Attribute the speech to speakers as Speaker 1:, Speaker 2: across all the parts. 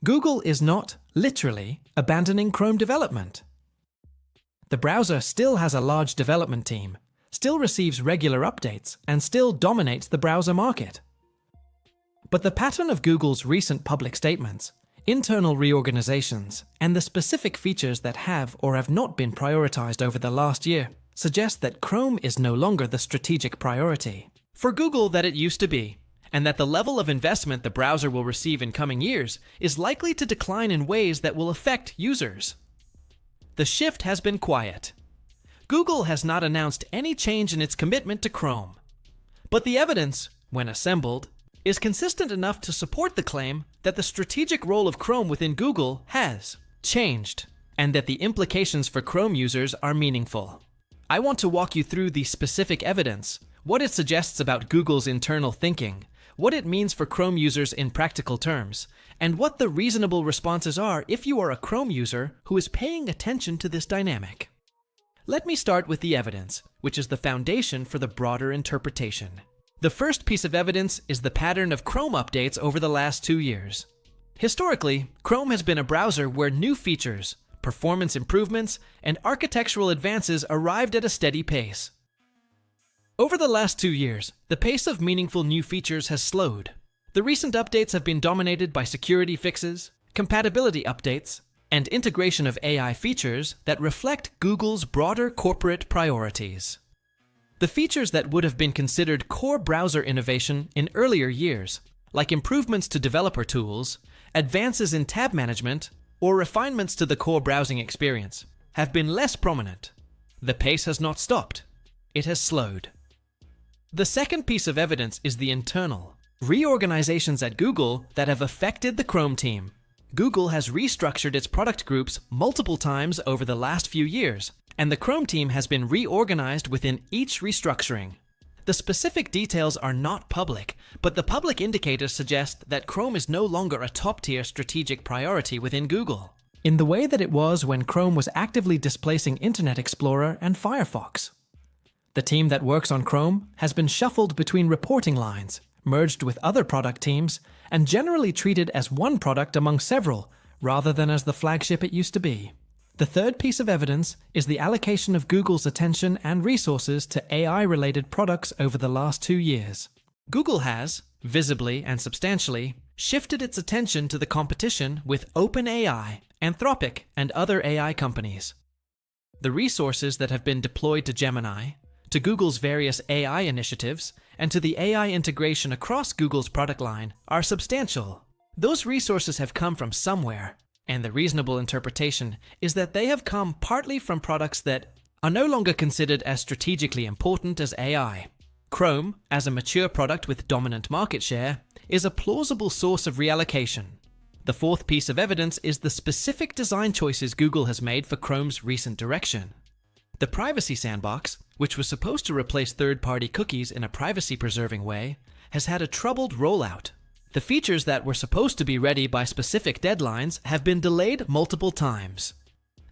Speaker 1: Google is not, literally, abandoning Chrome development. The browser still has a large development team, still receives regular updates, and still dominates the browser market. But the pattern of Google's recent public statements, internal reorganizations, and the specific features that have or have not been prioritized over the last year suggest that Chrome is no longer the strategic priority for Google that it used to be, and that the level of investment the browser will receive in coming years is likely to decline in ways that will affect users. The shift has been quiet. Google has not announced any change in its commitment to Chrome. But the evidence, when assembled, is consistent enough to support the claim that the strategic role of Chrome within Google has changed, and that the implications for Chrome users are meaningful. I want to walk you through the specific evidence, what it suggests about Google's internal thinking, what it means for Chrome users in practical terms, and what the reasonable responses are if you are a Chrome user who is paying attention to this dynamic. Let me start with the evidence, which is the foundation for the broader interpretation. The first piece of evidence is the pattern of Chrome updates over the last 2 years. Historically, Chrome has been a browser where new features, performance improvements, and architectural advances arrived at a steady pace. Over the last 2 years, the pace of meaningful new features has slowed. The recent updates have been dominated by security fixes, compatibility updates, and integration of AI features that reflect Google's broader corporate priorities. The features that would have been considered core browser innovation in earlier years, like improvements to developer tools, advances in tab management, or refinements to the core browsing experience, have been less prominent. The pace has not stopped. It has slowed. The second piece of evidence is the internal reorganizations at Google that have affected the Chrome team. Google has restructured its product groups multiple times over the last few years, and the Chrome team has been reorganized within each restructuring. The specific details are not public, but the public indicators suggest that Chrome is no longer a top-tier strategic priority within Google, in the way that it was when Chrome was actively displacing Internet Explorer and Firefox. The team that works on Chrome has been shuffled between reporting lines, merged with other product teams, and generally treated as one product among several, rather than as the flagship it used to be. The third piece of evidence is the allocation of Google's attention and resources to AI-related products over the last 2 years. Google has, visibly and substantially, shifted its attention to the competition with OpenAI, Anthropic, and other AI companies. The resources that have been deployed to Gemini, to Google's various AI initiatives, and to the AI integration across Google's product line are substantial. Those resources have come from somewhere, and the reasonable interpretation is that they have come partly from products that are no longer considered as strategically important as AI. Chrome, as a mature product with dominant market share, is a plausible source of reallocation. The fourth piece of evidence is the specific design choices Google has made for Chrome's recent direction. The Privacy Sandbox, which was supposed to replace third-party cookies in a privacy-preserving way, has had a troubled rollout. The features that were supposed to be ready by specific deadlines have been delayed multiple times.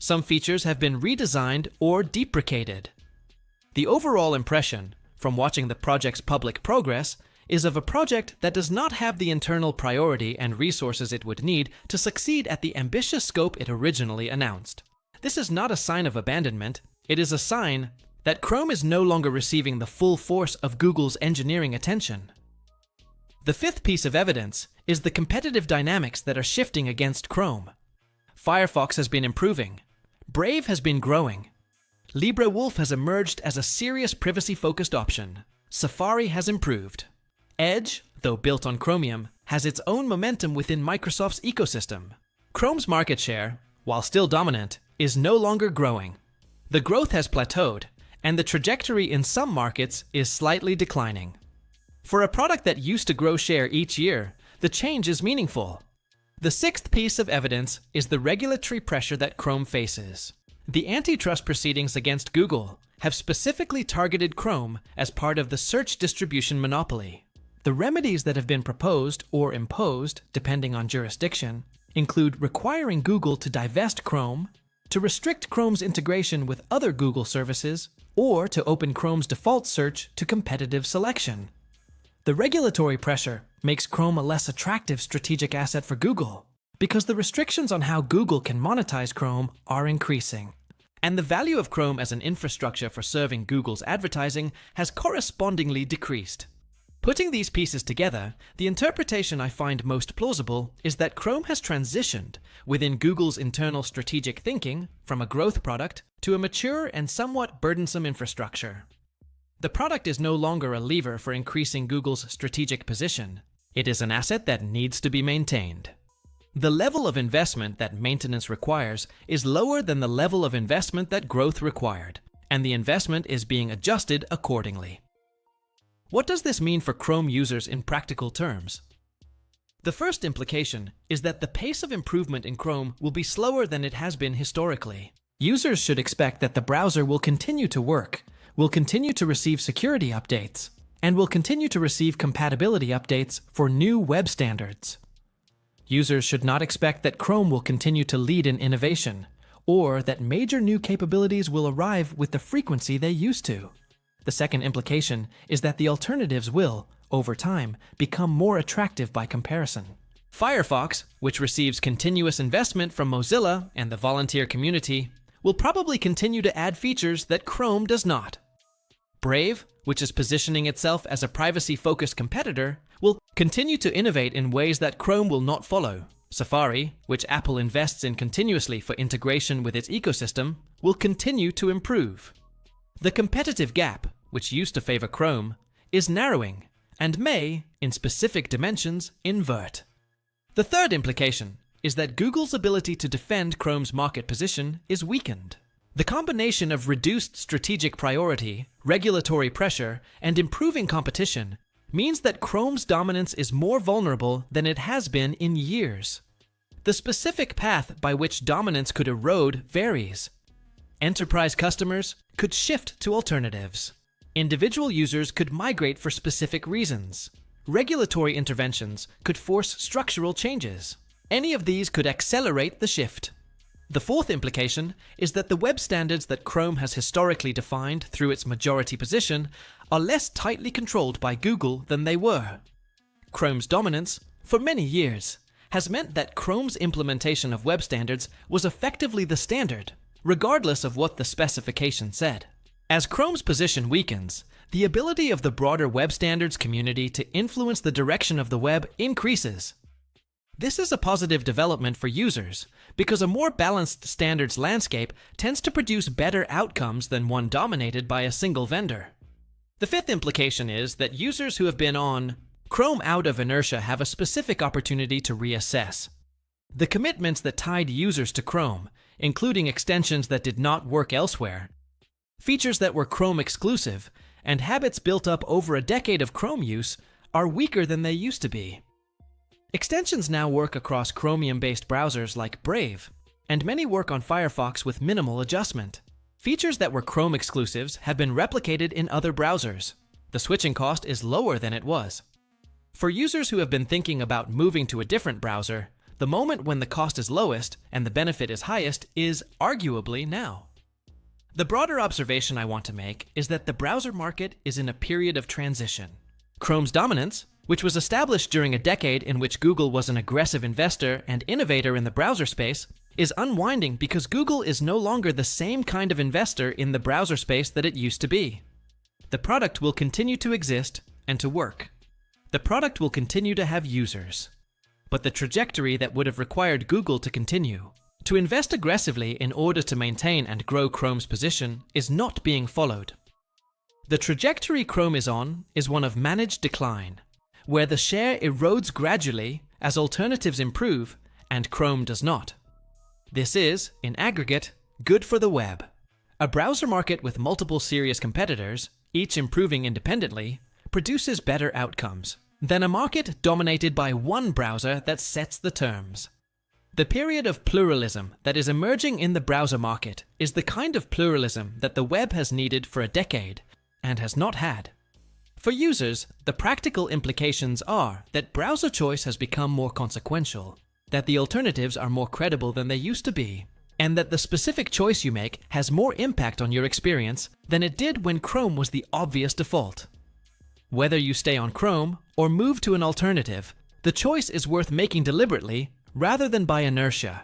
Speaker 1: Some features have been redesigned or deprecated. The overall impression, from watching the project's public progress, is of a project that does not have the internal priority and resources it would need to succeed at the ambitious scope it originally announced. This is not a sign of abandonment, it is a sign that Chrome is no longer receiving the full force of Google's engineering attention. The fifth piece of evidence is the competitive dynamics that are shifting against Chrome. Firefox has been improving. Brave has been growing. LibreWolf has emerged as a serious privacy-focused option. Safari has improved. Edge, though built on Chromium, has its own momentum within Microsoft's ecosystem. Chrome's market share, while still dominant, is no longer growing. The growth has plateaued, and the trajectory in some markets is slightly declining. For a product that used to grow share each year, the change is meaningful. The sixth piece of evidence is the regulatory pressure that Chrome faces. The antitrust proceedings against Google have specifically targeted Chrome as part of the search distribution monopoly. The remedies that have been proposed or imposed, depending on jurisdiction, include requiring Google to divest Chrome, to restrict Chrome's integration with other Google services, or to open Chrome's default search to competitive selection. The regulatory pressure makes Chrome a less attractive strategic asset for Google, because the restrictions on how Google can monetize Chrome are increasing. And the value of Chrome as an infrastructure for serving Google's advertising has correspondingly decreased. Putting these pieces together, the interpretation I find most plausible is that Chrome has transitioned within Google's internal strategic thinking from a growth product to a mature and somewhat burdensome infrastructure. The product is no longer a lever for increasing Google's strategic position. It is an asset that needs to be maintained. The level of investment that maintenance requires is lower than the level of investment that growth required, and the investment is being adjusted accordingly. What does this mean for Chrome users in practical terms? The first implication is that the pace of improvement in Chrome will be slower than it has been historically. Users should expect that the browser will continue to work, will continue to receive security updates, and will continue to receive compatibility updates for new web standards. Users should not expect that Chrome will continue to lead in innovation, or that major new capabilities will arrive with the frequency they used to. The second implication is that the alternatives will, over time, become more attractive by comparison. Firefox, which receives continuous investment from Mozilla and the volunteer community, will probably continue to add features that Chrome does not. Brave, which is positioning itself as a privacy-focused competitor, will continue to innovate in ways that Chrome will not follow. Safari, which Apple invests in continuously for integration with its ecosystem, will continue to improve. The competitive gap, which used to favor Chrome, is narrowing and may, in specific dimensions, invert. The third implication is that Google's ability to defend Chrome's market position is weakened. The combination of reduced strategic priority, regulatory pressure, and improving competition means that Chrome's dominance is more vulnerable than it has been in years. The specific path by which dominance could erode varies. Enterprise customers could shift to alternatives. Individual users could migrate for specific reasons. Regulatory interventions could force structural changes. Any of these could accelerate the shift. The fourth implication is that the web standards that Chrome has historically defined through its majority position are less tightly controlled by Google than they were. Chrome's dominance, for many years, has meant that Chrome's implementation of web standards was effectively the standard, regardless of what the specification said. As Chrome's position weakens, the ability of the broader web standards community to influence the direction of the web increases. This is a positive development for users, because a more balanced standards landscape tends to produce better outcomes than one dominated by a single vendor. The fifth implication is that users who have been on Chrome out of inertia have a specific opportunity to reassess. The commitments that tied users to Chrome, including extensions that did not work elsewhere, features that were Chrome exclusive, and habits built up over a decade of Chrome use, are weaker than they used to be. Extensions now work across Chromium-based browsers like Brave, and many work on Firefox with minimal adjustment. Features that were Chrome exclusives have been replicated in other browsers. The switching cost is lower than it was. For users who have been thinking about moving to a different browser, the moment when the cost is lowest and the benefit is highest is arguably now. The broader observation I want to make is that the browser market is in a period of transition. Chrome's dominance, which was established during a decade in which Google was an aggressive investor and innovator in the browser space, is unwinding because Google is no longer the same kind of investor in the browser space that it used to be. The product will continue to exist and to work. The product will continue to have users. But the trajectory that would have required Google to continue, to invest aggressively in order to maintain and grow Chrome's position, is not being followed. The trajectory Chrome is on is one of managed decline, where the share erodes gradually as alternatives improve and Chrome does not. This is, in aggregate, good for the web. A browser market with multiple serious competitors, each improving independently, produces better outcomes than a market dominated by one browser that sets the terms. The period of pluralism that is emerging in the browser market is the kind of pluralism that the web has needed for a decade and has not had. For users, the practical implications are that browser choice has become more consequential, that the alternatives are more credible than they used to be, and that the specific choice you make has more impact on your experience than it did when Chrome was the obvious default. Whether you stay on Chrome or move to an alternative, the choice is worth making deliberately rather than by inertia.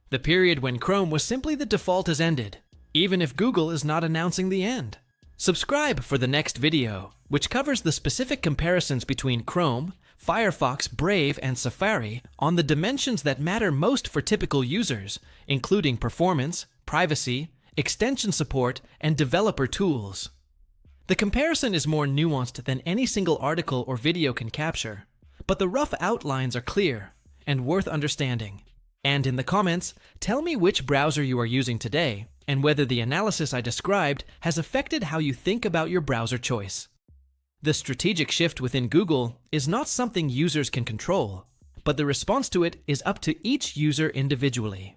Speaker 1: The period when Chrome was simply the default has ended, even if Google is not announcing the end. Subscribe for the next video, which covers the specific comparisons between Chrome, Firefox, Brave, and Safari on the dimensions that matter most for typical users, including performance, privacy, extension support, and developer tools. The comparison is more nuanced than any single article or video can capture, but the rough outlines are clear and worth understanding. And in the comments, tell me which browser you are using today and whether the analysis I described has affected how you think about your browser choice. The strategic shift within Google is not something users can control, but the response to it is up to each user individually.